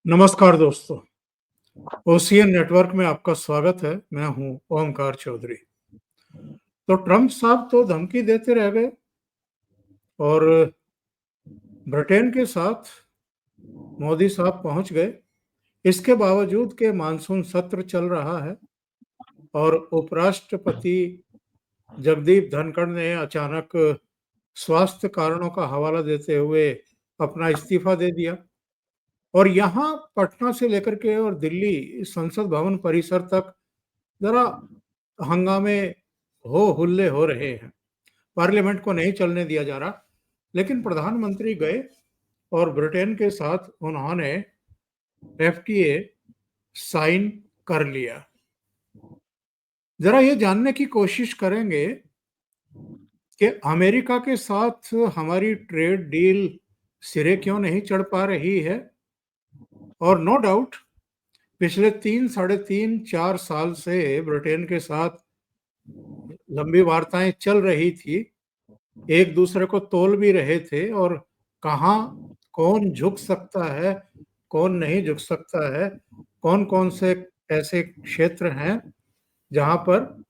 नमस्कार दोस्तों, ocean network में आपका स्वागत है। मैं हूं ओमकार चौधरी। तो ट्रंप साहब तो धमकी देते रह गए और ब्रिटेन के साथ मोदी साहब पहुंच गए। इसके बावजूद के मानसून सत्र चल रहा है और उपराष्ट्रपति जगदीप धनखड़ ने अचानक स्वास्थ्य कारणों का हवाला देते हुए अपना इस्तीफा दे दिया और यहाँ पटना से लेकर के और दिल्ली संसद भवन परिसर तक जरा हंगामे हो हुल्ले हो रहे हैं। पार्लियामेंट को नहीं चलने दिया जा रहा, लेकिन प्रधानमंत्री गए और ब्रिटेन के साथ उन्होंने एफटीए साइन कर लिया। जरा ये जानने की कोशिश करेंगे कि अमेरिका के साथ हमारी ट्रेड डील सिरे क्यों नहीं चढ़ पा रही है। और नो डाउट पिछले 3, साढ़े 3, 4 साल से ब्रिटेन के साथ लंबी वार्ताएं चल रही थी, एक दूसरे को तोल भी रहे थे और कहाँ कौन झुक सकता है, कौन नहीं झुक सकता है, कौन-कौन से ऐसे क्षेत्र हैं जहाँ पर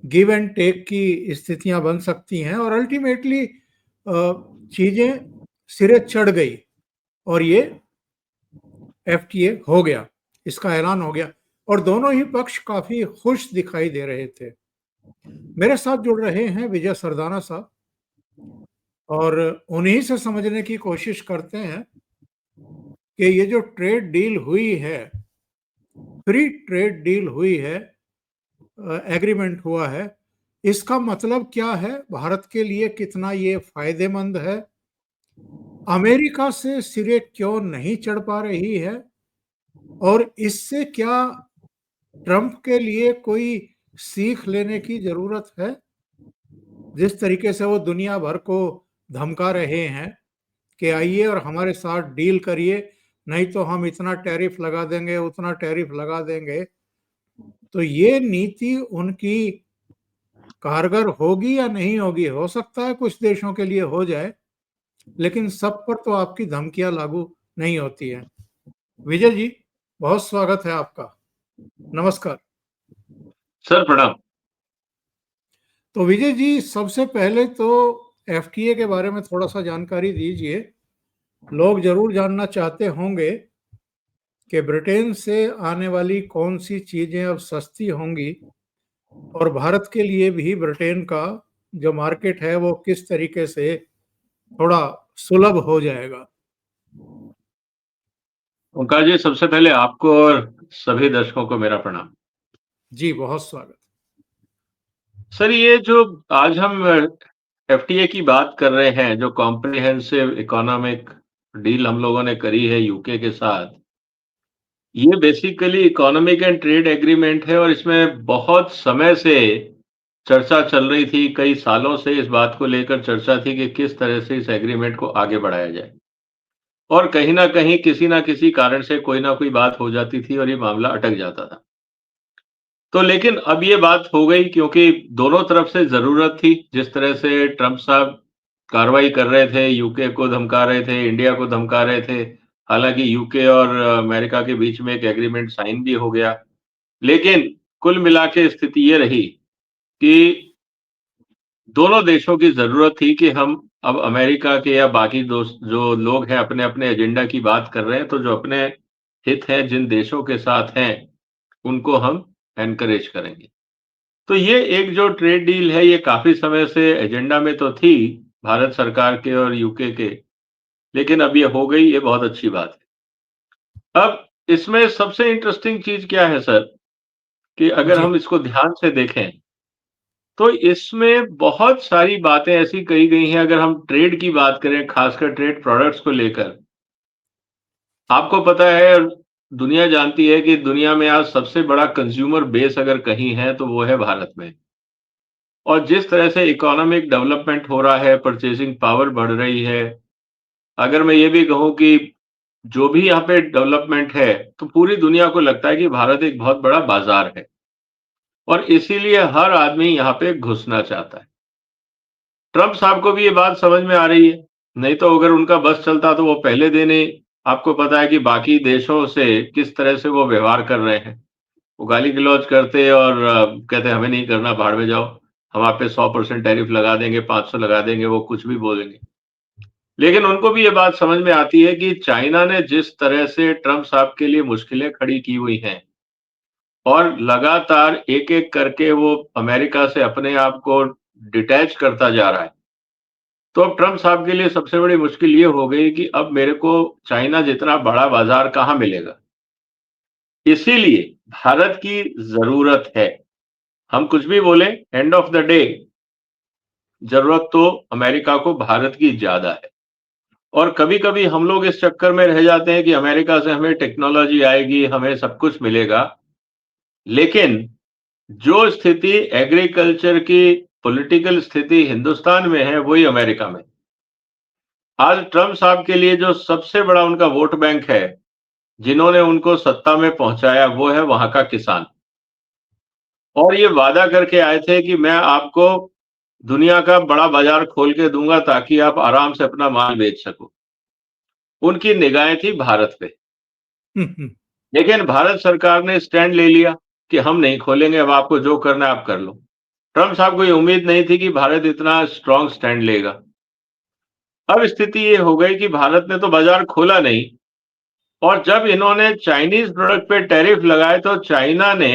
गिव एंड टेक की स्थितियाँ बन सकती हैं और अल्टीमेटली चीज़ें सिरे चढ़ गई और ये एफटीए हो गया, इसका ऐलान हो गया और दोनों ही पक्ष काफ़ी खुश दिखाई दे रहे थे। मेरे साथ जुड़ रहे हैं विजय सरदाना साहब और उन्हीं से समझने की कोशिश करते हैं कि ये जो ट्रेड डील हुई है, फ्री ट्रेड डील हुई है, एग्रीमेंट हुआ है, इसका मतलब क्या है, भारत के लिए कितना ये फायदेमंद है, अमेरिका से सिरे क्यों नहीं चढ़ पा रही है और इससे क्या ट्रंप के लिए कोई सीख लेने की जरूरत है। जिस तरीके से वो दुनिया भर को धमका रहे हैं कि आइए और हमारे साथ डील करिए, नहीं तो हम इतना टैरिफ लगा देंगे, उतना टैरिफ लगा देंगे। तो ये नीति उनकी कारगर होगी या नहीं होगी। हो सकता है कुछ देशों के लिए हो जाए, लेकिन सब पर तो आपकी धमकियां लागू नहीं होती हैं। विजय जी, बहुत स्वागत है आपका। नमस्कार। सर प्रणाम। तो विजय जी, सबसे पहले तो एफटीए के बारे में थोड़ा सा जानकारी दीजिए। लोग जरूर जानना चाहते होंगे कि ब्रिटेन से आने वाली कौन सी चीजें अब सस्ती होंगी और भारत के लिए भी ब्रिटेन का जो मार्केट है वो किस तरीके से थोड़ा सुलभ हो जाएगा। ओंकार जी, सबसे पहले आपको और सभी दर्शकों को मेरा प्रणाम। जी, बहुत स्वागत। सर, ये जो आज हम एफटीए की बात कर रहे हैं, जो कॉम्प्रिहेंसिव इकोनॉमिक डील हम लोगों ने करी है यूके के साथ, ये basically economic and trade agreement है और इसमें बहुत समय से चर्चा चल रही थी। कई सालों से इस बात को लेकर चर्चा थी कि किस तरह से इस एग्रीमेंट को आगे बढ़ाया जाए और कहीं ना कहीं किसी ना किसी कारण से कोई ना कोई बात हो जाती थी और ये मामला अटक जाता था। तो लेकिन अब ये बात हो गई क्योंकि दोनों तरफ से ज़रूरत थी। जिस तरह से ट्रंप साहब कार्रवाई कर रहे थे, यूके को धमका रहे थे, इंडिया को धमका रहे थे। हालाँकि यूके और अमेरिका के बीच में एक एग्रीमेंट साइन भी हो गया। लेकिन कुल मिला के स्थिति ये रही कि दोनों देशों की ज़रूरत थी कि हम अब अमेरिका के या बाकी दोस्त जो लोग हैं अपने-अपने एजेंडा की बात कर रहे हैं, तो जो अपने हित हैं, जिन देशों के साथ हैं, उनको हम एनकरेज करेंगे। तो ये एक जो ट्रेड डील है, ये काफ़ी समय से एजेंडा में तो थी, भारत सरकार के और यूके के, लेकिन अब ये हो गई, ये बहुत अच्छी बात है। अब इसमें सबसे इंटरेस्टिंग चीज़ क्या है सर, कि अगर जी, हम इसको ध्यान से देखें, तो इसमें बहुत सारी बातें ऐसी कही गई हैं। अगर हम ट्रेड की बात करें, खासकर ट्रेड प्रोडक्ट्स को लेकर, आपको पता है, दुनिया जानती है कि दुनिया में आज सबसे बड़ा कंज्यूमर बेस अगर कहीं है, तो वो है भारत में। और जिस तरह से इकोनॉमिक डेवलपमेंट हो रहा है, परचेजिंग पावर बढ़ रही है। अगर मैं ये भी कहूँ कि जो भी यहाँ पे डेवलपमेंट है, तो पूरी दुनिया को लगता है कि भारत एक बहुत बड़ा बाज़ार है और इसीलिए हर आदमी यहाँ पे घुसना चाहता है। ट्रंप साहब को भी ये बात समझ में आ रही है, नहीं तो अगर उनका बस चलता तो वो पहले दिन ही आपको पता है कि बाकी देशों से किस तरह से वो व्यवहार कर रहे हैं। वो गाली-गलौज करते और कहते हमें नहीं करना, भाड़ में जाओ। हम आप पे 100% टैरिफ लगा देंगे, 500 लगा देंगे, वो कुछ भी बोलेंगे। लेकिन उनको भी ये बात समझ में आती है कि चाइना ने जिस तरह से ट्रम्प साहब के लिए मुश्किलें खड़ी की हुई हैं और लगातार एक-एक करके वो अमेरिका से अपने आप को डिटैच करता जा रहा है। तो अब ट्रम्प साहब के लिए सबसे बड़ी मुश्किल ये हो गई कि अब मेरे को चाइना जितना बड़ा बाज़ार कहाँ मिलेगा? इसीलिए भारत की ज़रूरत है। हम कुछ भी बोलें, एंड ऑफ द डे ज़रूरत तो अमेरिका को भारत की ज़्यादा है। और कभी-कभी हम लोग इस चक्कर में रह जाते हैं कि अमेरिका से हमें टेक्नोलॉजी आएगी, हमें सब कुछ मिलेगा। लेकिन जो स्थिति एग्रीकल्चर की पॉलिटिकल स्थिति हिंदुस्तान में है, वही अमेरिका में। आज ट्रम्प साहब के लिए जो सबसे बड़ा उनका वोट बैंक है, जिन्होंने उनको सत्ता में पहुंचाया, वो है वहां का किसान। और ये वादा करके आए थे कि मैं आपको दुनिया का बड़ा बाजार खोल के दूंगा ताकि आप आराम से अपना माल बेच सको। उनकी निगाहें थी भारत पे। हुँ, हुँ। लेकिन भारत सरकार ने स्टैंड ले लिया कि हम नहीं खोलेंगे, अब आपको जो करना है आप कर लो। ट्रम्प साहब को ये उम्मीद नहीं थी कि भारत इतना स्ट्रांग स्टैंड लेगा। अब स्थिति ये हो गई कि भारत ने तो बाजार खोला नहीं और जब इन्होंने चाइनीज प्रोडक्ट पे टैरिफ लगाए तो चाइना ने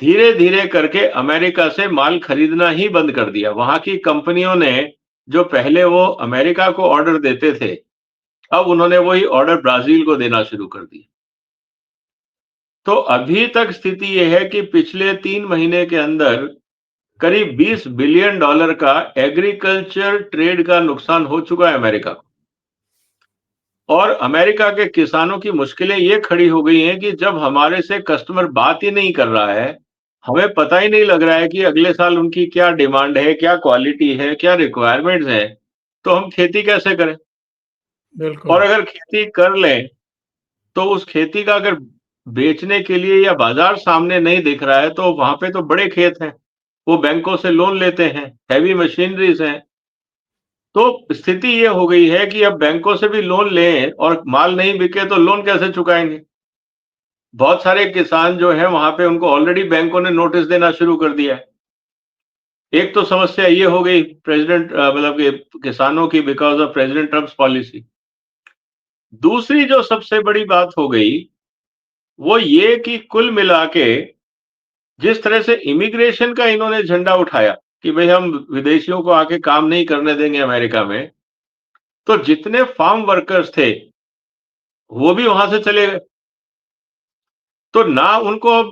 धीरे-धीरे करके अमेरिका से माल खरीदना ही बंद कर दिया। वहां की कंपनियों ने जो पहले वो अमेरिका को ऑर्डर देते थे, अब उन्होंने वही ऑर्डर ब्राजील को देना शुरू कर दिया। तो अभी तक स्थिति ये है कि पिछले 3 महीने के अंदर करीब $20 बिलियन का एग्रीकल्चर ट्रेड का नुकसान हो चुका है अमेरिका को। और अमेरिका के किसानों की मुश्किलें ये खड़ी हो गई हैं कि जब हमारे से कस्टमर बात ही नहीं कर रहा है, हमें पता ही नहीं लग रहा है कि अगले साल उनकी क्या डिमांड है, क्या क्वालिटी है, क्या रिक्वायरमेंट्स हैं, तो हम खेती कैसे करें? और बिल्कुल। अगर खेती कर लें, तो उस खेती का अगर बेचने के लिए या बाजार सामने नहीं दिख रहा है, तो वहां पे तो बड़े खेत हैं, वो बैंकों से लोन लेते हैं, हैवी मशीनरीज हैं। तो स्थिति ये हो गई है कि अब बैंकों से भी लोन लें और माल नहीं बिके तो लोन कैसे चुकाएंगे? बहुत सारे किसान जो हैं वहां पे उनको ऑलरेडी बैंकों ने नोटिस देना शुरू कर दिया है। एक तो समस्या ये हो गई प्रेसिडेंट मतलब कि किसानों की because of president Trump's policy. दूसरी जो सबसे बड़ी बात हो गई वो ये कि कुल मिला के जिस तरह से इमिग्रेशन का इन्होंने झंडा उठाया कि भाई हम विदेशियों को आके काम नहीं करने देंगे अमेरिका में, तो जितने फार्म वर्कर्स थे वो भी वहां से चले गए। तो ना उनको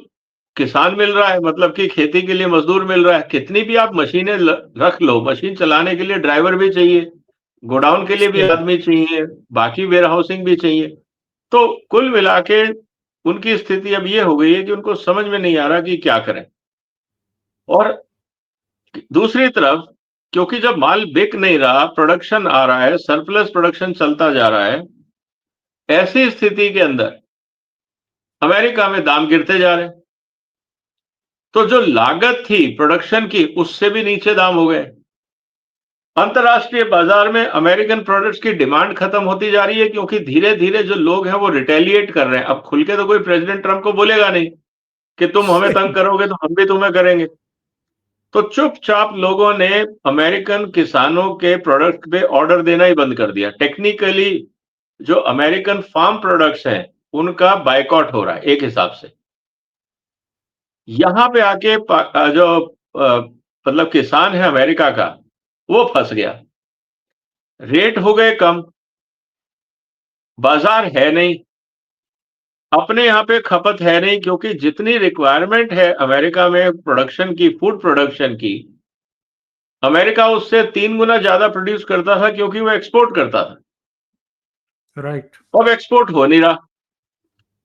किसान मिल रहा है, मतलब कि खेती के लिए मजदूर मिल रहा है। कितनी भी आप मशीनें रख लो, मशीन चलाने के लिए ड्राइवर भी चाहिए, गोडाउन के लिए भी सही। आदमी चाहिए, बाकी वेयर हाउसिंग भी चाहिए। तो कुल मिला के उनकी स्थिति अब ये हो गई है कि उनको समझ में नहीं आ रहा कि क्या करें। और दूसरी तरफ क्योंकि जब माल बिक नहीं रहा, प्रोडक्शन आ रहा है, सरप्लस प्रोडक्शन चलता जा रहा है, ऐसी स्थिति के अंदर अमेरिका में दाम गिरते जा रहे हैं। तो जो लागत थी प्रोडक्शन की उससे भी नीचे दाम हो गए। अंतर्राष्ट्रीय बाजार में अमेरिकन प्रोडक्ट्स की डिमांड खत्म होती जा रही है क्योंकि धीरे धीरे जो लोग हैं वो रिटेलिएट कर रहे हैं। अब खुल के तो कोई प्रेसिडेंट ट्रम्प को बोलेगा नहीं कि तुम हमें तंग सही। करोगे तो हम भी तुम्हें करेंगे। तो चुपचाप लोगों ने अमेरिकन किसानों के प्रोडक्ट पे ऑर्डर देना ही बंद कर दिया। टेक्निकली जो अमेरिकन फार्म प्रोडक्ट्स हैं उनका बायकॉट हो रहा है एक हिसाब से। यहां पे आके जो मतलब किसान है अमेरिका का वो फंस गया। रेट हो गए कम, बाजार है नहीं, अपने यहाँ पे खपत है नहीं क्योंकि जितनी रिक्वायरमेंट है अमेरिका में प्रोडक्शन की, फूड प्रोडक्शन की, अमेरिका उससे 3 गुना ज्यादा प्रोड्यूस करता था क्योंकि वो एक्सपोर्ट करता था। राइट। अब एक्सपोर्ट हो नहीं रहा,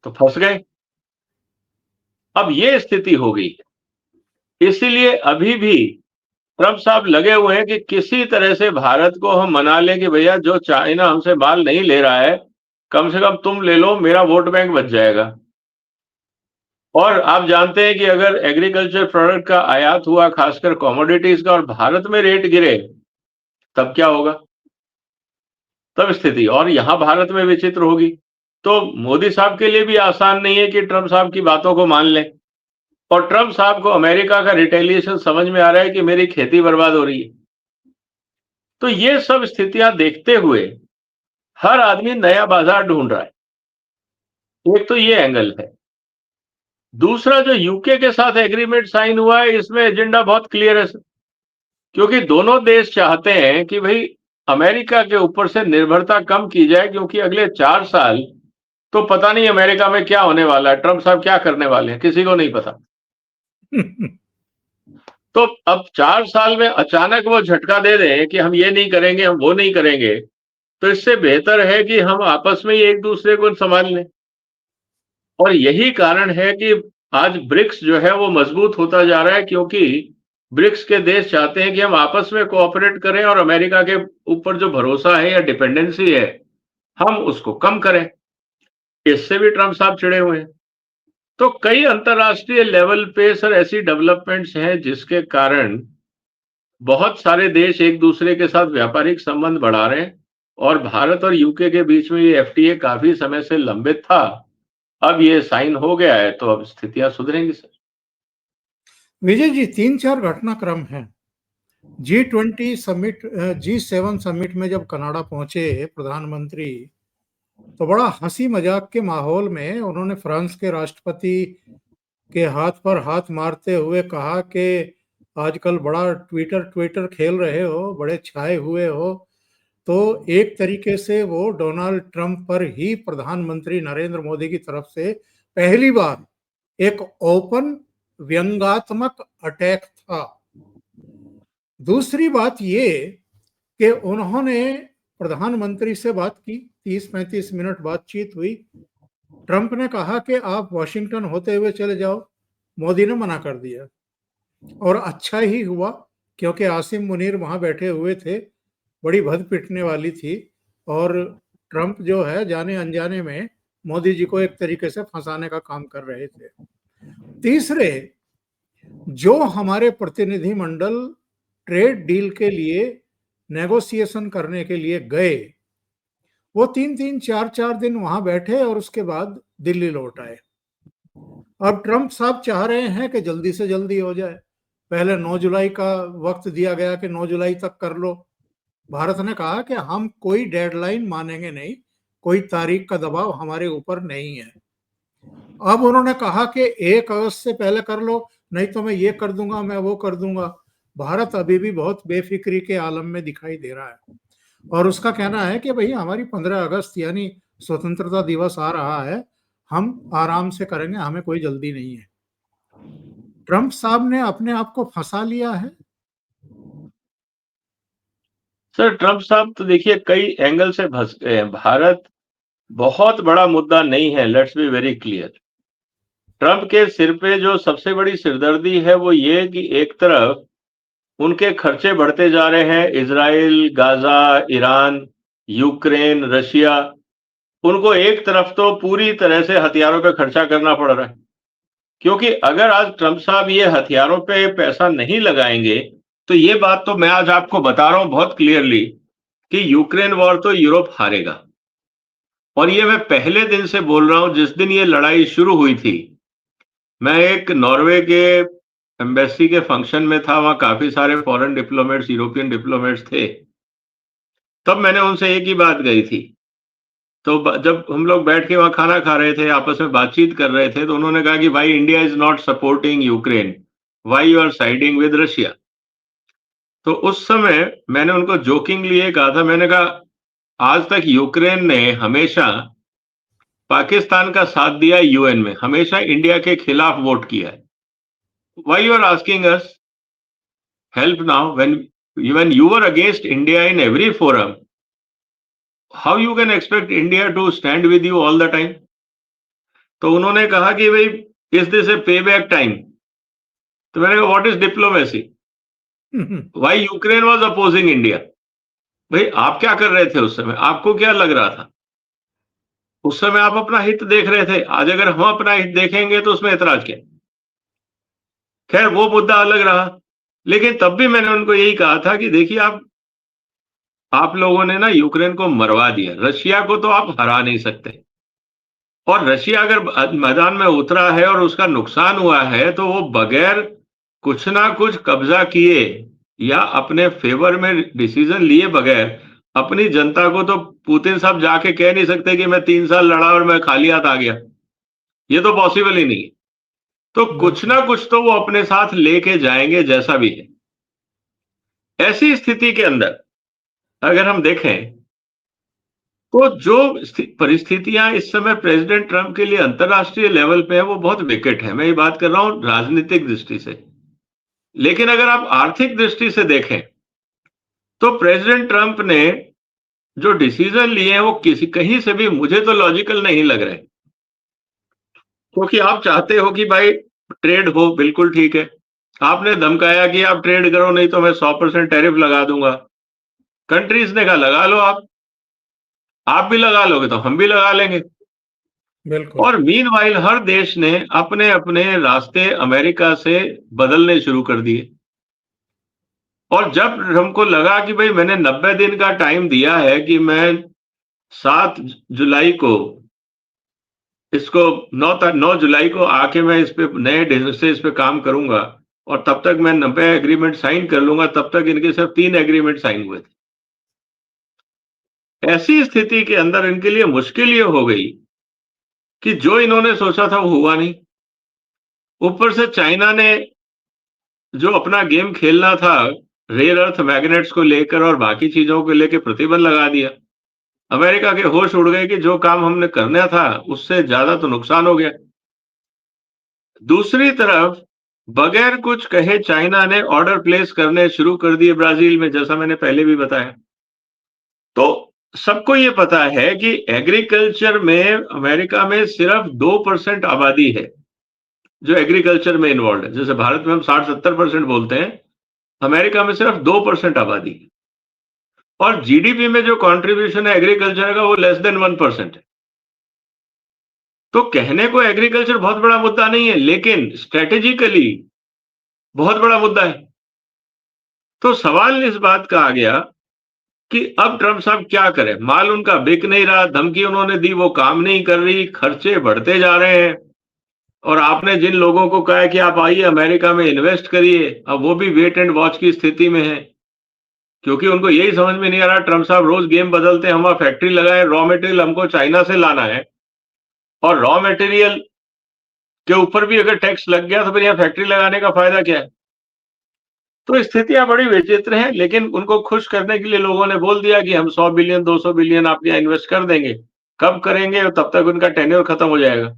तो फंस गए। अब ये स्थिति हो गई। इसीलिए अभी भी ट्रम्प साहब लगे हुए हैं कि किसी तरह से भारत को हम मना लें कि भैया जो चाइना हमसे माल नहीं ले रहा है, कम से कम तुम ले लो, मेरा वोट बैंक बच जाएगा। और आप जानते हैं कि अगर एग्रीकल्चर प्रोडक्ट का आयात हुआ, खासकर कमोडिटीज का, और भारत में रेट गिरे, तब क्या होगा? तब स्थिति और यहां भारत में विचित्र होगी। तो मोदी साहब के लिए भी आसान नहीं है कि ट्रंप साहब की बातों को मान लें, और ट्रंप साहब को अमेरिका का रिटेलिएशन समझ में आ रहा है कि मेरी खेती बर्बाद हो रही है। तो ये सब स्थितियां देखते हुए हर आदमी नया बाजार ढूंढ रहा है। एक तो ये एंगल है। दूसरा, जो यूके के साथ एग्रीमेंट साइन हुआ है, इसमें एजेंडा बहुत क्लियर है सर, क्योंकि दोनों देश चाहते हैं कि भाई अमेरिका के ऊपर से निर्भरता कम की जाए, क्योंकि अगले 4 साल तो पता नहीं अमेरिका में क्या होने वाला है, ट्रंप साहब क्या करने वाले हैं, किसी को नहीं पता। तो अब 4 साल में अचानक वो झटका दे दें कि हम ये नहीं करेंगे, हम वो नहीं करेंगे, तो इससे बेहतर है कि हम आपस में ही एक दूसरे को संभाल लें। और यही कारण है कि आज ब्रिक्स जो है वो मजबूत होता जा रहा है, क्योंकि ब्रिक्स के देश चाहते हैं कि हम आपस में कोऑपरेट करें और अमेरिका के ऊपर जो भरोसा है या डिपेंडेंसी है, हम उसको कम करें। इससे भी ट्रंप साहब चिढ़े हुए हैं। तो कई अंतर्राष्ट्रीय लेवल पे सर ऐसी डेवलपमेंट्स हैं जिसके कारण बहुत सारे देश एक दूसरे के साथ व्यापारिक संबंध बढ़ा रहे हैं, और भारत और यूके के बीच में ये एफटीए काफी समय से लंबित था। अब ये साइन हो गया है तो अब स्थितियां सुधरेंगी सर। विजय जी, 3-4 घटनाक्रम हैं। G20 समिट, G7 समिट में जब कनाडा पहुंचे प्रधानमंत्री, तो बड़ा हंसी मजाक के माहौल में उन्होंने फ्रांस के राष्ट्रपति के हाथ पर हाथ मारते हुए कहा कि आजकल बड़ा ट्विटर ट्विटर खेल रहे हो, बड़े छाए हुए हो। तो एक तरीके से वो डोनाल्ड ट्रंप पर ही प्रधानमंत्री नरेंद्र मोदी की तरफ से पहली बार एक ओपन व्यंग्यात्मक अटैक था। दूसरी बात ये कि उन्होंने प्रधानमंत्री से बात की, 30-35 मिनट बातचीत हुई। ट्रंप ने कहा कि आप वॉशिंगटन होते हुए चले जाओ, मोदी ने मना कर दिया। और अच्छा ही हुआ, क्योंकि आसिम मुनीर वहां बैठे हुए थे, बड़ी भद पिटने वाली थी। और ट्रंप जो है जाने अनजाने में मोदी जी को एक तरीके से फंसाने का काम कर रहे थे। तीसरे, जो हमारे प्रतिनिधि मंडल ट्रेड डील के लिए नेगोशिएशन करने के लिए गए, वो 3-3, 4-4 दिन वहां बैठे और उसके बाद दिल्ली लौट आए। अब ट्रंप साहब चाह रहे हैं कि जल्दी से जल्दी हो जाए। पहले 9 जुलाई का वक्त दिया गया कि 9 जुलाई तक कर लो। भारत ने कहा कि हम कोई डेडलाइन मानेंगे नहीं, कोई तारीख का दबाव हमारे ऊपर नहीं है। अब उन्होंने कहा कि 1 अगस्त से पहले कर लो, नहीं तो मैं ये कर दूंगा, मैं वो कर दूंगा। भारत अभी भी बहुत बेफिक्री के आलम में दिखाई दे रहा है, और उसका कहना है कि भाई हमारी 15 अगस्त यानी स्वतंत्रता दिवस आ रहा है, हम आराम से करेंगे, हमें कोई जल्दी नहीं है। ट्रंप साहब ने अपने आप को फंसा लिया है। सर ट्रंप साहब तो देखिए कई एंगल से फंस गए हैं। भारत बहुत बड़ा मुद्दा नहीं है, let's be very clear. Trump के सिर पे जो सबसे बड़ी सिरदर्दी है वो ये कि एक तरफ उनके खर्चे बढ़ते जा रहे हैं, Israel, Gaza, Iran, Ukraine, Russia, उनको एक तरफ तो पूरी तरह से हथियारों पे खर्चा करना पड़ रहा है, क्योंकि अगर आज ट्रंप साहब ये हथियारों पे पैसा नहीं लगाएंगे, तो ये बात तो मैं आज आपको बता रहा हूं बहुत क्लियरली कि यूक्रेन वॉर तो यूरोप हारेगा। और ये मैं पहले दिन से बोल रहा हूं, जिस दिन ये लड़ाई शुरू हुई थी। मैं एक नॉर्वे के एम्बेसी के फंक्शन में था, वहां काफी सारे फॉरेन डिप्लोमेट्स, यूरोपियन डिप्लोमेट्स थे। तब मैंने उनसे एक ही बात कही थी। तो जब हम लोग बैठ के वहां खाना खा रहे थे, आपस में बातचीत कर रहे थे, तो उन्होंने कहा कि भाई India is not supporting Ukraine, why you are siding with Russia. तो उस समय मैंने उनको जोकिंगली ये कहा था, मैंने कहा आज तक यूक्रेन ने हमेशा पाकिस्तान का साथ दिया, यूएन में हमेशा इंडिया के खिलाफ वोट किया है। Why you are asking us help now when you were against India in every forum? How you can expect India to stand with you all the time? तो उन्होंने कहा कि भाई इज दिस ए पे बैक टाइम? तो मैंने कहा what is diplomacy? Why Ukraine was opposing India? भाई आप क्या कर रहे थे उस समय? आपको क्या लग रहा था उस समय? आप अपना हित देख रहे थे। आज अगर हम अपना हित देखेंगे तो उसमें ऐतराज क्या? खैर वो मुद्दा अलग रहा, लेकिन तब भी मैंने उनको यही कहा था कि देखिए आप आप लोगों ने ना यूक्रेन को मरवा दिया, रशिया को तो आप हरा नहीं सकते। और रशिया अगर मैदान में उतरा है और उसका नुकसान हुआ है, तो वो बगैर कुछ ना कुछ कब्जा किए या अपने फेवर में डिसीजन लिए बगैर अपनी जनता को, तो पुतिन साहब जाके कह नहीं सकते कि मैं 3 साल लड़ा और मैं खाली हाथ आ गया। ये तो पॉसिबल ही नहीं है। तो कुछ बिल्कुल। ना कुछ तो वो अपने साथ लेके जाएंगे, जैसा भी है। ऐसी स्थिति के अंदर अगर हम देखें, तो जो परिस्थितियां इस समय प्रेसिडेंट ट्रंप के लिए अंतर्राष्ट्रीय लेवल पे है, वो बहुत विकट है। मैं ये बात कर रहा हूं राजनीतिक दृष्टि से। लेकिन अगर आप आर्थिक दृष्टि से देखें, तो प्रेसिडेंट ट्रंप ने जो डिसीजन लिए हैं, वो किसी कहीं से भी मुझे तो लॉजिकल नहीं लग रहे। क्योंकि आप चाहते हो कि भाई ट्रेड हो, बिल्कुल ठीक है। आपने धमकाया कि आप ट्रेड करो, नहीं तो मैं 100% टैरिफ लगा दूंगा। कंट्रीज ने कहा लगा लो, आप भी लगा लोगे तो हम भी लगा लेंगे। बिल्कुल। और मीनवाइल हर देश ने अपने अपने रास्ते अमेरिका से बदलने शुरू कर दिए। और जब हमको लगा कि भाई मैंने 90 दिन का टाइम दिया है कि मैं 7 जुलाई को इसको 9 जुलाई को आके मैं इस पे नए ढंग से इस पे काम करूंगा, और तब तक मैं 90 एग्रीमेंट साइन कर लूंगा, तब तक इनके सिर्फ 3 एग्रीमेंट साइन हुए थे। ऐसी स्थिति के अंदर इनके लिए मुश्किल ये हो गई कि जो इन्होंने सोचा था वो हुआ नहीं। ऊपर से चाइना ने जो अपना गेम खेलना था रेयर अर्थ मैग्नेट्स को लेकर और बाकी चीजों को लेकर प्रतिबंध लगा दिया। अमेरिका के होश उड़ गए कि जो काम हमने करना था उससे ज्यादा तो नुकसान हो गया। दूसरी तरफ बगैर कुछ कहे चाइना ने ऑर्डर प्लेस करने शुरू कर दिए ब्राजील में, जैसा मैंने पहले भी बताया। तो सबको ये पता है कि एग्रीकल्चर में अमेरिका में सिर्फ 2% आबादी है जो एग्रीकल्चर में इन्वॉल्व है। जैसे भारत में हम 60-70% बोलते हैं, अमेरिका में सिर्फ 2% आबादी है। और जीडीपी में जो कंट्रीब्यूशन है एग्रीकल्चर का, वो लेस देन 1% है। तो कहने को एग्रीकल्चर बहुत बड़ा मुद्दा नहीं है, लेकिन स्ट्रेटेजिकली बहुत बड़ा मुद्दा है। तो सवाल इस बात का आ गया कि अब ट्रंप साहब क्या करें। माल उनका बिक नहीं रहा, धमकी उन्होंने दी वो काम नहीं कर रही, खर्चे बढ़ते जा रहे हैं। और आपने जिन लोगों को कहा है कि आप आइए अमेरिका में इन्वेस्ट करिए, अब वो भी वेट एंड वॉच की स्थिति में है। क्योंकि उनको यही समझ में नहीं आ रहा, ट्रंप साहब रोज गेम बदलते हैं। हम वहां फैक्ट्री लगाए, रॉ मटेरियल हमको चाइना से लाना है, और रॉ मटेरियल के ऊपर भी अगर टैक्स लग गया तो फिर यहाँ फैक्ट्री लगाने का फायदा क्या है। तो स्थितियां बड़ी विचित्र हैं। लेकिन उनको खुश करने के लिए लोगों ने बोल दिया कि हम 100 बिलियन 200 बिलियन आपके यहाँ इन्वेस्ट कर देंगे। कब करेंगे, तब तक उनका टेन्योर खत्म हो जाएगा।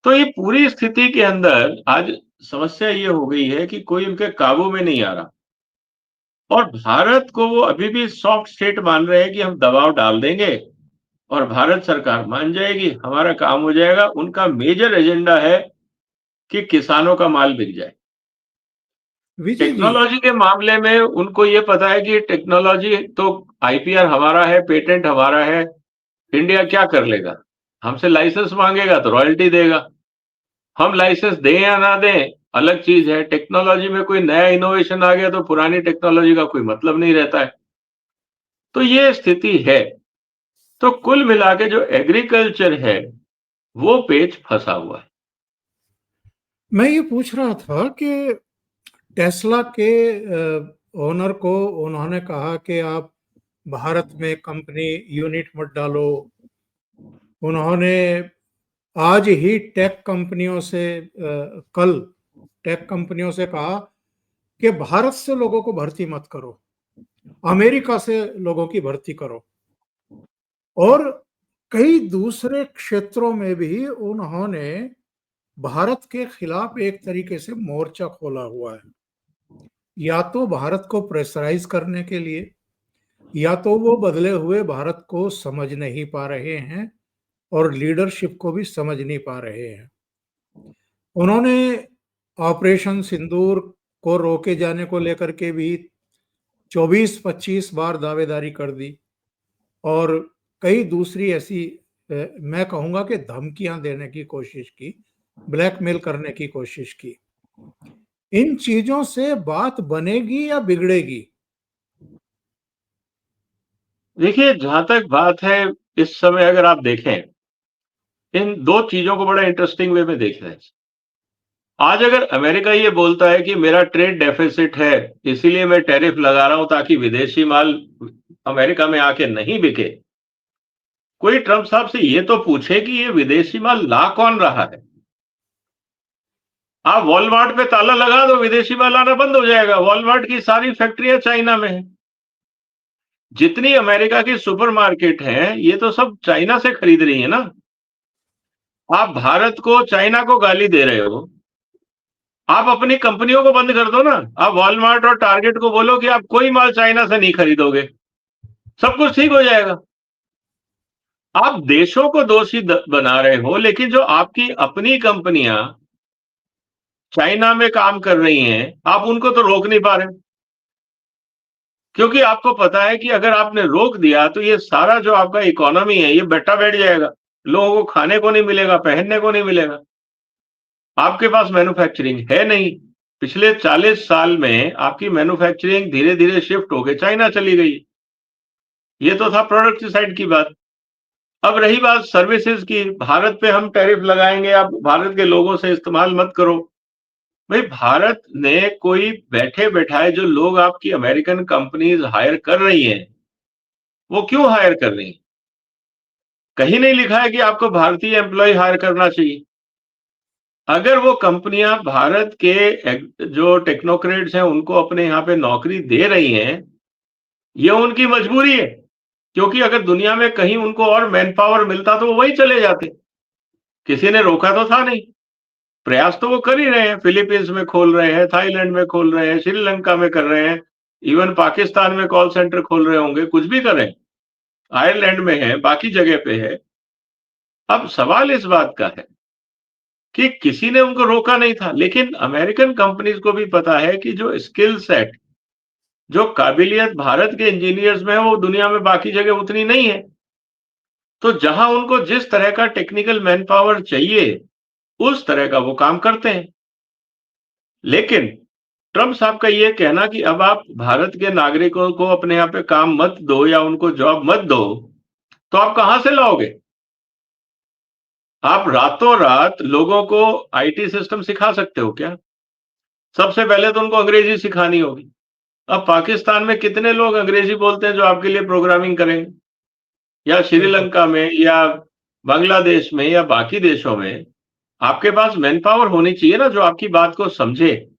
तो ये पूरी स्थिति के अंदर आज समस्या ये हो गई है कि कोई उनके काबू में नहीं आ रहा। और भारत को वो अभी भी सॉफ्ट स्टेट मान रहे हैं कि हम दबाव डाल देंगे और भारत सरकार मान जाएगी, हमारा काम हो जाएगा। उनका मेजर एजेंडा है कि किसानों का माल बिक जाए। विजय जी। टेक्नोलॉजी के मामले में उनको ये पता है कि टेक्नोलॉजी तो आईपीआर हमारा है, पेटेंट हमारा है। इंडिया क्या कर लेगा, हमसे लाइसेंस मांगेगा तो रॉयल्टी देगा। हम लाइसेंस दें या ना दें अलग चीज है। टेक्नोलॉजी में कोई नया इनोवेशन आ गया तो पुरानी टेक्नोलॉजी का कोई मतलब नहीं रहता है। तो ये स्थिति है। तो कुल मिला के जो एग्रीकल्चर है वो पेच फंसा हुआ है। मैं ये पूछ रहा था कि टेस्ला के ओनर को उन्होंने कहा कि आप भारत में कंपनी यूनिट मत डालो। उन्होंने आज ही टेक कंपनियों से कल टेक कंपनियों से कहा कि भारत से लोगों को भर्ती मत करो, अमेरिका से लोगों की भर्ती करो। और कई दूसरे क्षेत्रों में भी उन्होंने भारत के खिलाफ एक तरीके से मोर्चा खोला हुआ है। या तो भारत को प्रेशराइज करने के लिए, या तो वो बदले हुए भारत को समझ नहीं पा रहे हैं और लीडरशिप को भी समझ नहीं पा रहे हैं। उन्होंने ऑपरेशन सिंदूर को रोके जाने को लेकर के भी 24-25 बार दावेदारी कर दी, और कई दूसरी ऐसी मैं कहूंगा कि धमकियां देने की कोशिश की, ब्लैकमेल करने की कोशिश की। इन चीजों से बात बनेगी या बिगड़ेगी? देखिए, जहाँ तक बात है, इस समय अगर आप देखें, इन 2 चीज़ों को बड़ा इंटरेस्टिंग वे में देख रहे हैं। आज अगर अमेरिका ये बोलता है कि मेरा ट्रेड डेफ़िसिट है, इसीलिए मैं टैरिफ लगा रहा हूँ ताकि विदेशी माल अमेरिका में आके नहीं बिके। कोई ट्रम्प साहब से ये तो पूछे कि ये विदेशी माल ला कौन रहा है? आप वॉलमार्ट पे ताला लगा दो, विदेशी माल आना बंद हो जाएगा। वॉलमार्ट की सारी फैक्ट्रियाँ चाइना में हैं। जितनी अमेरिका की सुपरमार्केट हैं, ये तो सब चाइना से खरीद रही है ना। आप भारत को, चाइना को गाली दे रहे हो। आप अपनी कंपनियों को बंद कर दो ना। आप वॉलमार्ट और टारगेट को बोलो कि आप कोई माल चाइना से नहीं खरीदोगे। सब कुछ ठीक हो जाएगा। आप देशों को दोषी बना रहे हो, लेकिन जो आपकी अपनी कंपनियां चाइना में काम कर रही हैं, आप उनको तो रोक नहीं पा रहे। क्योंकि आपको पता है कि अगर आपने रोक दिया तो ये सारा जो आपका इकोनॉमी है, ये बेटा बैठ जाएगा। लोगों को खाने को नहीं मिलेगा, पहनने को नहीं मिलेगा। आपके पास मैन्युफैक्चरिंग है नहीं। पिछले 40 साल में आपकी मैन्युफैक्चरिंग धीरे-धीरे शिफ्ट होके चाइना चली गई। ये तो था प्रोडक्ट साइड की बात। अब रही बात सर्विसेज की, भारत पे हम टैरिफ लगाएंगे, आप भारत के लोगों से इस्तेमाल मत करो। भाई, भारत ने कोई बैठे बैठाए जो लोग आपकी अमेरिकन कंपनीज हायर कर रही हैं, वो क्यों हायर कर रही हैं? कहीं नहीं लिखा है कि आपको भारतीय एम्प्लॉय हायर करना चाहिए। अगर वो कंपनियां भारत के जो टेक्नोक्रेट्स हैं उनको अपने यहाँ पे नौकरी दे रही हैं, ये उनकी मजबूरी है। क्योंकि अगर दुनिया में कहीं उनको और मैन पावर मिलता तो वो वहीं चले जाते। किसी ने रोका तो था नहीं। प्रयास तो वो कर ही रहे हैं, फिलीपींस में खोल रहे हैं, थाईलैंड में खोल रहे हैं, श्रीलंका में कर रहे हैं, इवन पाकिस्तान में कॉल सेंटर खोल रहे होंगे, कुछ भी करें। आयरलैंड में है, बाकी जगह पे है। अब सवाल इस बात का है कि किसी ने उनको रोका नहीं था, लेकिन अमेरिकन कंपनीज को भी पता है कि जो स्किल सेट, जो काबिलियत भारत के इंजीनियर्स में है, वो दुनिया में बाकी जगह उतनी नहीं है। तो जहां उनको जिस तरह का टेक्निकल मैन पावर चाहिए, उस तरह का वो काम करते हैं। लेकिन ट्रम्प साहब का ये कहना कि अब आप भारत के नागरिकों को अपने यहाँ पे काम मत दो या उनको जॉब मत दो, तो आप कहां से लाओगे? आप रातों रात लोगों को आईटी सिस्टम सिखा सकते हो क्या? सबसे पहले तो उनको अंग्रेजी सिखानी होगी। अब पाकिस्तान में कितने लोग अंग्रेजी बोलते हैं जो आपके लिए प्रोग्रामिंग करेंगे? या बिल्कुल। श्रीलंका में या बांग्लादेश में या बाकी देशों में आपके पास मैन पावर होनी चाहिए ना, जो आपकी बात को समझे।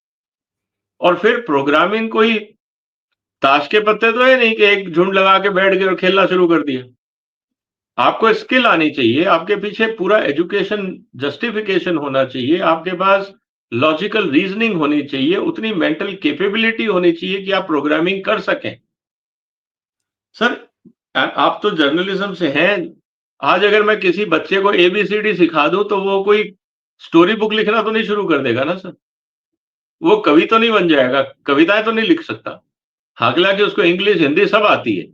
और फिर प्रोग्रामिंग कोई ताश के पत्ते तो है नहीं कि एक झुंड लगा के बैठ गए और खेलना शुरू कर दिया। आपको स्किल आनी चाहिए, आपके पीछे पूरा एजुकेशन जस्टिफिकेशन होना चाहिए, आपके पास लॉजिकल रीजनिंग होनी चाहिए, उतनी मेंटल कैपेबिलिटी होनी चाहिए कि आप प्रोग्रामिंग कर सकें। सर, आप तो जर्नलिज्म से हैं। आज अगर मैं किसी बच्चे को एबीसीडी सिखा दूं तो वो कोई स्टोरी बुक लिखना तो नहीं शुरू कर देगा ना सर। वो कवि तो नहीं बन जाएगा, कविताएं तो नहीं लिख सकता। हालांकि उसको इंग्लिश हिंदी सब आती है,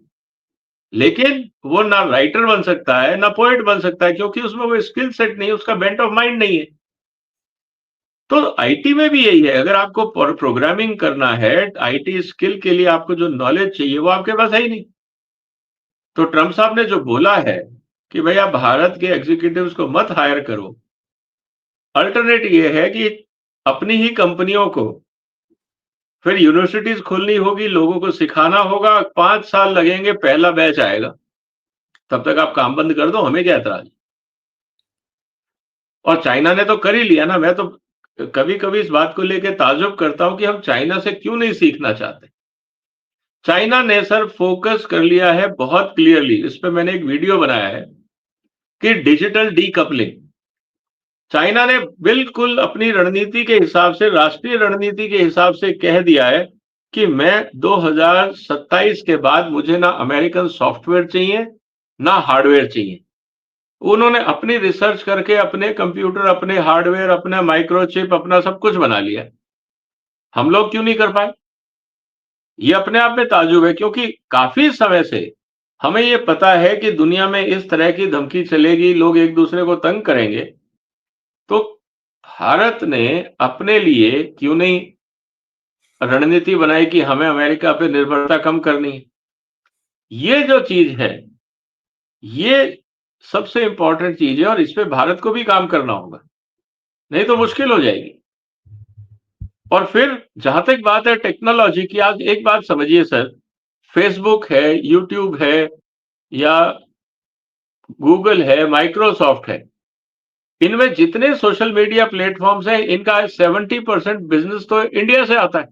लेकिन वो ना राइटर बन सकता है ना पोएट बन सकता है, क्योंकि उसमें वो स्किल सेट नहीं है, उसका बेंट ऑफ माइंड नहीं है। तो आईटी में भी यही है। अगर आपको प्रोग्रामिंग करना है, आईटी स्किल के लिए आपको जो नॉलेज चाहिए वो आपके पास है ही नहीं। तो ट्रम्प साहब ने जो बोला है कि भाई आप भारत के एग्जीक्यूटिव्स को मत हायर करो, अल्टरनेट ये है कि अपनी ही कंपनियों को फिर यूनिवर्सिटीज खोलनी होगी, लोगों को सिखाना होगा, 5 साल लगेंगे, पहला बैच आएगा। तब तक आप काम बंद कर दो, हमें क्या एतराज। और चाइना ने तो कर ही लिया ना। मैं तो कभी कभी इस बात को लेकर ताजुब करता हूं कि हम चाइना से क्यों नहीं सीखना चाहते। चाइना ने सर फोकस कर लिया है बहुत क्लियरली, इस पे मैंने एक वीडियो बनाया है, कि डिजिटल डीकपलिंग। चाइना ने बिल्कुल अपनी रणनीति के हिसाब से, राष्ट्रीय रणनीति के हिसाब से कह दिया है कि मैं 2027 के बाद मुझे ना अमेरिकन सॉफ्टवेयर चाहिए ना हार्डवेयर चाहिए। उन्होंने अपनी रिसर्च करके अपने कंप्यूटर, अपने हार्डवेयर, अपना माइक्रोचिप, अपना सब कुछ बना लिया। हम लोग क्यों नहीं कर पाए? ये अपने आप में ताजुब है, क्योंकि काफी समय से हमें ये पता है कि दुनिया में इस तरह की धमकी चलेगी, लोग एक दूसरे को तंग करेंगे। तो भारत ने अपने लिए क्यों नहीं रणनीति बनाई कि हमें अमेरिका पे निर्भरता कम करनी है। ये जो चीज है, ये सबसे इंपॉर्टेंट चीज है और इस पे भारत को भी काम करना होगा, नहीं तो मुश्किल हो जाएगी। और फिर जहां तक बात है टेक्नोलॉजी की, आज एक बात समझिए सर, फेसबुक है, यूट्यूब है, या गूगल है, माइक्रोसॉफ्ट है, इनमें जितने सोशल मीडिया प्लेटफॉर्म्स हैं, इनका 70% बिजनेस तो इंडिया से आता है।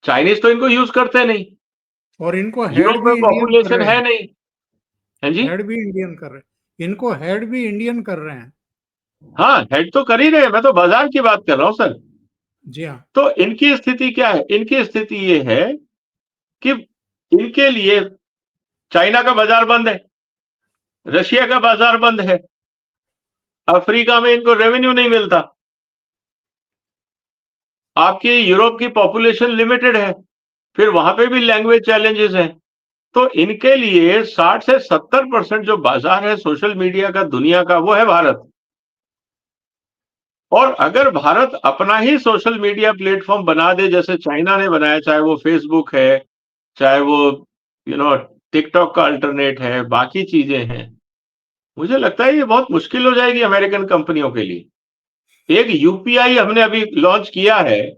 चाइनीज तो इनको यूज करते नहीं, और इनको हेड यूरोप भी में इंडियन कर पॉपुलेशन रहे है हैं। नहीं। है जी। हेड भी इंडियन कर रहे हैं, इनको हेड भी इंडियन कर रहे हैं। हाँ, हेड तो कर ही रहे हैं, मैं तो बाजार की बात कर रहा हूं सर। जी हाँ। तो इनकी स्थिति क्या है? इनकी स्थिति ये है कि इनके लिए चाइना का बाजार बंद है, रशिया का बाजार बंद है, अफ्रीका में इनको रेवेन्यू नहीं मिलता, आपकी यूरोप की पॉपुलेशन लिमिटेड है, फिर वहां पे भी लैंग्वेज चैलेंजेस हैं। तो इनके लिए 60 से 70% जो बाजार है सोशल मीडिया का दुनिया का, वो है भारत। और अगर भारत अपना ही सोशल मीडिया प्लेटफॉर्म बना दे जैसे चाइना ने बनाया, चाहे वो फेसबुक है, चाहे वो टिकटॉक का अल्टरनेट है, बाकी चीजें हैं, मुझे लगता है ये बहुत मुश्किल हो जाएगी अमेरिकन कंपनियों के लिए। एक यूपीआई हमने अभी लॉन्च किया है,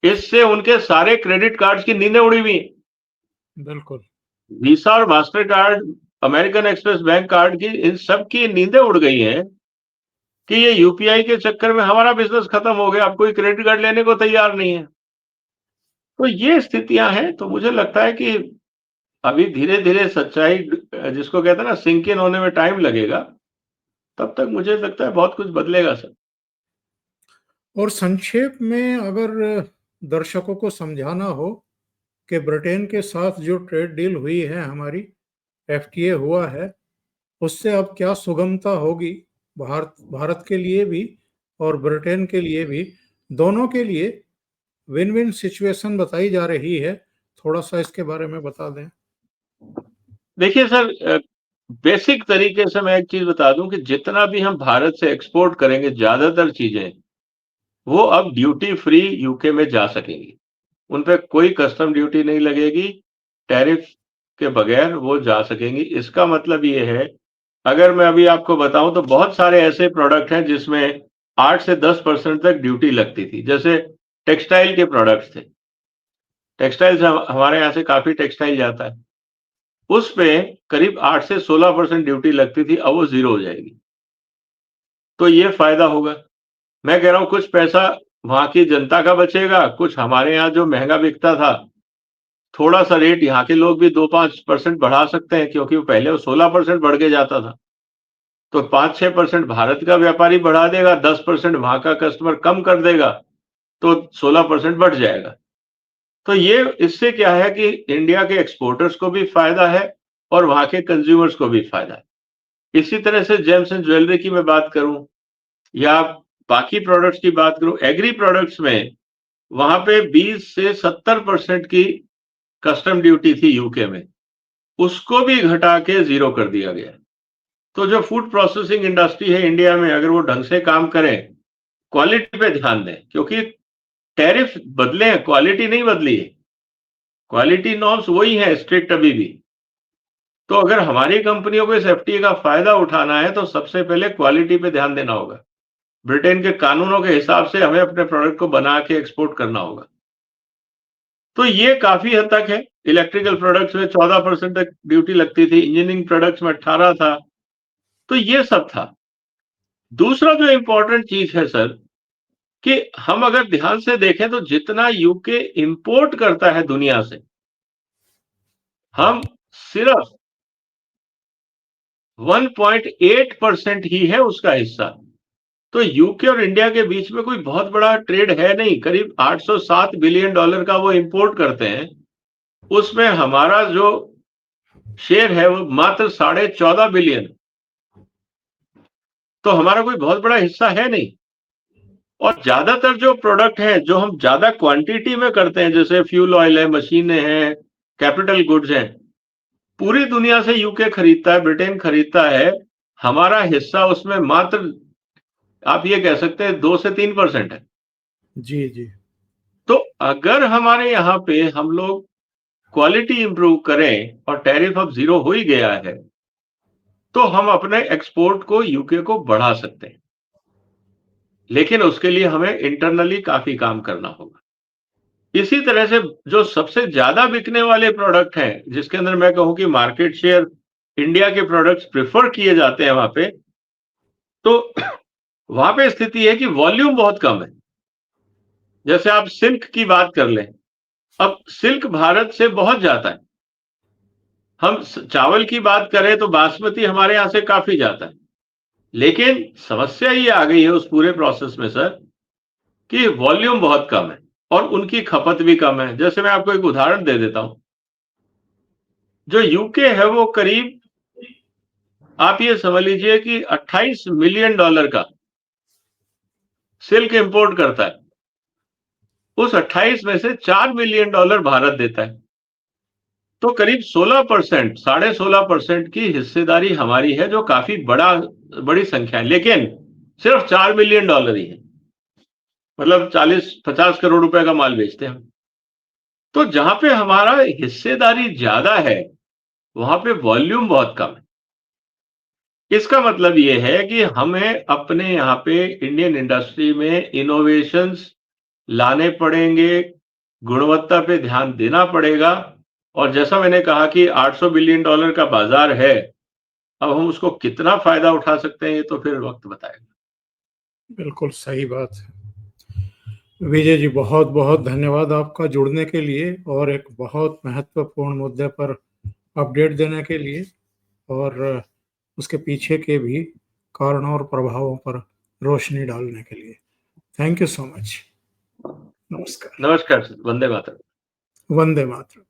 इससे उनके सारे क्रेडिट कार्ड्स की नींदें उड़ी हुई। बिल्कुल। वीसा और master card, American express bank card की, इन सब की नींदें उड़ गई हैं कि ये यूपीआई के चक्कर में हमारा बिजनेस खत्म हो गया, अब कोई क्रेडिट कार्ड लेने को तैयार नहीं है। तो ये स्थितियां हैं। तो मुझे लगता है कि अभी धीरे धीरे सच्चाई, जिसको कहते हैं ना, सिंक इन होने में टाइम लगेगा। तब तक मुझे लगता है बहुत कुछ बदलेगा सर। और संक्षेप में अगर दर्शकों को समझाना हो कि ब्रिटेन के साथ जो ट्रेड डील हुई है हमारी, एफटीए हुआ है, उससे अब क्या सुगमता होगी भारत भारत के लिए भी और ब्रिटेन के लिए भी, दोनों के लिए विन विन सिचुएशन बताई जा रही है। थोड़ा सा इसके बारे में बता दें। देखिए सर, बेसिक तरीके से मैं एक चीज बता दूं कि जितना भी हम भारत से एक्सपोर्ट करेंगे, ज्यादातर चीजें वो अब ड्यूटी फ्री यूके में जा सकेंगी। उन पे कोई कस्टम ड्यूटी नहीं लगेगी, टैरिफ के बगैर वो जा सकेंगी। इसका मतलब ये है, अगर मैं अभी आपको बताऊं तो बहुत सारे ऐसे प्रोडक्ट हैं जिसमें 8 से 10% तक ड्यूटी लगती थी। जैसे टेक्सटाइल के प्रोडक्ट्स थे, टेक्सटाइल से हमारे यहाँ से काफी टेक्सटाइल जाता है, उस पे करीब 8 से 16% ड्यूटी लगती थी, अब वो जीरो हो जाएगी। तो ये फायदा होगा। मैं कह रहा हूं कुछ पैसा वहां की जनता का बचेगा, कुछ हमारे यहाँ जो महंगा बिकता था, थोड़ा सा रेट यहाँ के लोग भी 2-5% बढ़ा सकते हैं, क्योंकि वो पहले वो 16% बढ़ के जाता था। तो 5-6% भारत का व्यापारी बढ़ा देगा, 10% वहां का कस्टमर कम कर देगा, तो 16% बढ़ जाएगा। तो ये इससे क्या है कि इंडिया के एक्सपोर्टर्स को भी फायदा है और वहां के कंज्यूमर्स को भी फायदा है। इसी तरह से जेम्स एंड ज्वेलरी की मैं बात करूं या बाकी प्रोडक्ट्स की बात करूं, एग्री प्रोडक्ट्स में वहां पे 20 से 70% की कस्टम ड्यूटी थी यूके में, उसको भी घटा के जीरो कर दिया गया। तो जो फूड प्रोसेसिंग इंडस्ट्री है इंडिया में, अगर वो ढंग से काम करें, क्वालिटी पे ध्यान दें, क्योंकि टैरिफ बदले हैं, क्वालिटी नहीं बदली है। क्वालिटी नॉर्म्स वही है स्ट्रिक्ट अभी भी। तो अगर हमारी कंपनियों को इस एफटीए का फायदा उठाना है तो सबसे पहले क्वालिटी पे ध्यान देना होगा। ब्रिटेन के कानूनों के हिसाब से हमें अपने प्रोडक्ट को बना के एक्सपोर्ट करना होगा। तो ये काफी हद तक है। इलेक्ट्रिकल प्रोडक्ट्स में 14% तक ड्यूटी लगती थी, इंजीनियरिंग प्रोडक्ट्स में 18 था। तो ये सब था। दूसरा जो इंपॉर्टेंट चीज है सर, कि हम अगर ध्यान से देखें तो जितना यूके इंपोर्ट करता है दुनिया से, हम सिर्फ 1.8% ही है उसका हिस्सा। तो यूके और इंडिया के बीच में कोई बहुत बड़ा ट्रेड है नहीं। करीब 807 बिलियन डॉलर का वो इंपोर्ट करते हैं, उसमें हमारा जो शेयर है वो मात्र 14.5 बिलियन। तो हमारा कोई बहुत बड़ा हिस्सा है नहीं। और ज्यादातर जो प्रोडक्ट है जो हम ज्यादा क्वांटिटी में करते हैं, जैसे फ्यूल ऑयल है, मशीनें हैं, कैपिटल गुड्स हैं, पूरी दुनिया से यूके खरीदता है, ब्रिटेन खरीदता है। हमारा हिस्सा उसमें मात्र, आप ये कह सकते हैं, 2 से 3% है। जी जी। तो अगर हमारे यहाँ पे हम लोग क्वालिटी इंप्रूव करें और टैरिफ अब 0 हो ही गया है, तो हम अपने एक्सपोर्ट को यूके को बढ़ा सकते हैं। लेकिन उसके लिए हमें इंटरनली काफ़ी काम करना होगा। इसी तरह से जो सबसे ज़्यादा बिकने वाले प्रोडक्ट हैं, जिसके अंदर मैं कहूँ कि मार्केट शेयर इंडिया के प्रोडक्ट्स प्रेफ़र किए जाते हैं वहाँ पे, तो वहाँ पे स्थिति है कि वॉल्यूम बहुत कम है। जैसे आप सिल्क की बात कर लें, अब सिल्क भारत से बहुत जाता है। हम चावल की बात करें तो बासमती हमारे यहाँ से काफ़ी जाता है। लेकिन समस्या ये आ गई है उस पूरे प्रोसेस में सर, कि वॉल्यूम बहुत कम है और उनकी खपत भी कम है। जैसे मैं आपको एक उदाहरण दे देता हूँ। जो यूके है वो करीब, आप ये समझ लीजिए कि $28 मिलियन का सिल्क इंपोर्ट करता है। उस 28 में से $4 मिलियन भारत देता है। तो करीब 16%, 16.5% की हिस्सेदारी हमारी है, जो काफ़ी बड़ी संख्या है। लेकिन सिर्फ $4 मिलियन ही है। मतलब 40-50 करोड़ रुपए का माल बेचते हैं हम। तो जहां पे हमारा हिस्सेदारी ज्यादा है, वहां पे वॉल्यूम बहुत कम है। इसका मतलब ये है कि हमें अपने यहाँ पे इंडियन इंडस्ट्री में इनोवेशंस लाने पड़ेंगे, गुणवत्ता पे ध्यान देना पड़ेगा। और जैसा मैंने कहा कि $800 बिलियन का बाजार है, अब हम उसको कितना फायदा उठा सकते हैं, ये तो फिर वक्त बताएगा। बिल्कुल सही बात है। विजय जी, बहुत बहुत धन्यवाद आपका जुड़ने के लिए और एक बहुत महत्वपूर्ण मुद्दे पर अपडेट देने के लिए, और उसके पीछे के भी कारणों और प्रभावों पर रोशनी डालने के लिए। Thank you so much. नमस्कार। नमस्कार सर, वंदे मातरम। वंदे मातरम।